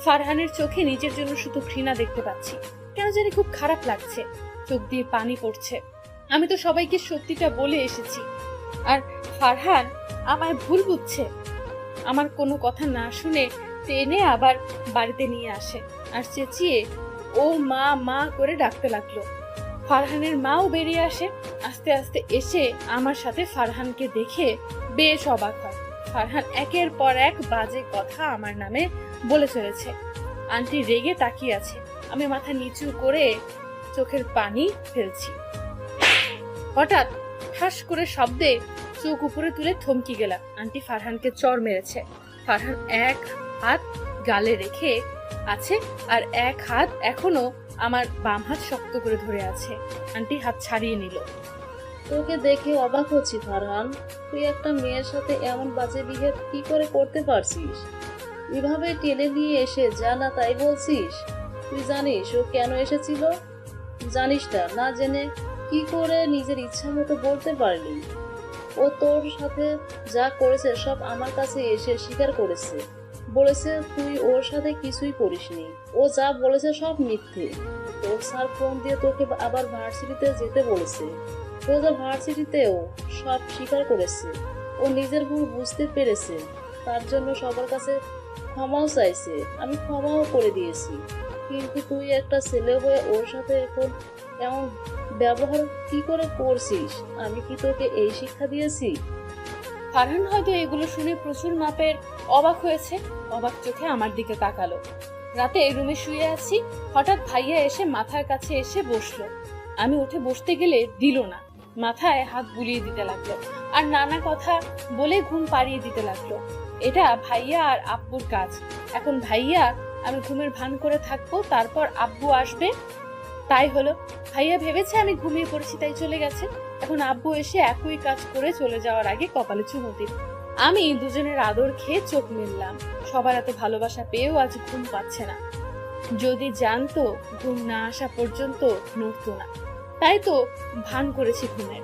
ফারহানের চোখে নিজের জন্য শুধু ঘৃণা দেখতে পাচ্ছি। কেন জানি খুব খারাপ লাগছে, চোখ দিয়ে পানি পড়ছে। আমি তো সবাইকে সত্যিটা বলে এসেছি, আর ফারহান আমায় ভুল বুঝছে। আমার কোনো কথা না শুনে টেনে আবার বাড়িতে নিয়ে আসে আর চেঁচিয়ে ও মা মা করে ডাকতে লাগলো। ফারহানের মাও বেরিয়ে আসে। আস্তে আস্তে এসে আমার সাথে ফারহানকে দেখে বেশ অবাক হয়। ফারহান একের পর এক বাজে কথা আমার নামে বলে চলেছে। আন্টি রেগে তাকিয়ে আছে। আমি মাথা নিচু করে চোখের পানি ফেলছি। হঠাৎ ঠাস করে শব্দে চোখ উপরে তুলে থমকে গেলাম। আন্টি ফারহানকে চড় মেরেছে। ফারহান এক হাত গালে রেখে আছে আর এক হাত এখনো আমার বাম হাত শক্ত করে ধরে আছে। আন্টি হাত ছাড়িয়ে নিল। তোকে দেখে অবাক হচ্ছি ফারহান, তুই একটা মেয়ের সাথে এমন বাজে বিহেভ কি করে করতে পারছিস? এভাবে টেনে নিয়ে এসে যা না তাই বলছিস। তুই জানিস ও কেন এসেছিল? জানিস না জেনে কি করে নিজের ইচ্ছা মতো বলতে পারলি? ও তোর সাথে যা করেছে সব আমার কাছে এসে স্বীকার করেছে। বলেছে তুই ওর সাথে কিছুই করিসনি। ও যা বলেছে সব মিথ্যে। তোর স্যার ফোন দিয়ে তোকে আবার ভার্সিটিতে যেতে বলেছে। রোজা ভার্সিটিতেও সব স্বীকার করেছে। ও নিজের ভুল বুঝতে পেরেছে, তার জন্য সবার কাছে ক্ষমাও চাইছে। আমি ক্ষমাও করে দিয়েছি। কিন্তু তুই একটা ছেলে হয়ে ওর সাথে এখন এমন ব্যবহার কি করে করছিস? আমি কি তোকে এই শিক্ষা দিয়েছি? ফারহান হয়তো এগুলো শুনে প্রচুর মাপের অবাক হয়েছে। অবাক চোখে আমার দিকে তাকালো। রাতে রুমে শুয়ে আছি, হঠাৎ ভাইয়া এসে মাথার কাছে এসে বসলো। আমি উঠে বসতে গেলে দিল না, মাথায় হাত বুলিয়ে দিতে লাগলো আর নানা কথা বলে ঘুম পাড়িয়ে দিতে লাগলো। এটা ভাইয়া আর আব্বুর কাজ। এখন ভাইয়া আমি ঘুমের ভান করে থাকবো, তারপর আব্বু আসবে। তাই হলো। ভাইয়া ভেবেছে আমি ঘুমিয়ে পড়েছি তাই চলে গেছে। এখন আব্বু এসে একই কাজ করে চলে যাওয়ার আগে কপালে চুমু দিল। আমি দুজনের আদর খেয়ে চোখ মেললাম। সবার এত ভালোবাসা পেয়েও আজ ঘুম পাচ্ছে না। যদি জানতো ঘুম না আসা পর্যন্ত নড়তো না। তাই তো ভান করেছি ঘুমের।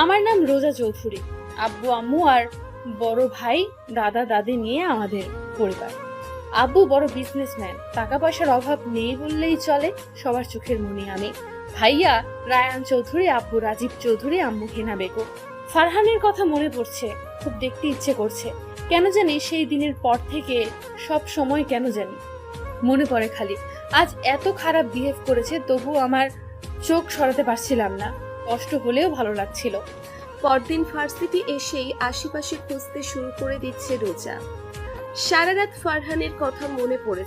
আমার নাম রোজা চৌধুরী। আব্বু আম্মু আর বড় ভাই দাদা দাদি নিয়ে আমাদের পরিবার। আব্বু বড় বিজনেসম্যান, টাকা পয়সার অভাব নেই বললেই চলে। সবার চোখের মনি আমি। ভাইয়া রায়ান চৌধুরী, আব্বু রাজীব চৌধুরী, আম্মু হেনা বেগম। ফারহানের কথা মনে পড়ছে, খুব দেখতে ইচ্ছে করছে। কেন জানি সেই দিনের পর থেকে সব সময় কেন জানি মনে পড়ে খালি। আজ এত খারাপ বিহেভ করেছে, তবু আমার চোখ সরাতে পারছিলাম না। কষ্ট হলেও ভালো লাগছিল। পরদিন ভার্সিটি এসেই আশেপাশে খুঁজতে শুরু করে দিচ্ছে রোজা। সারা রাত ফারহানের কথা মনে পড়ে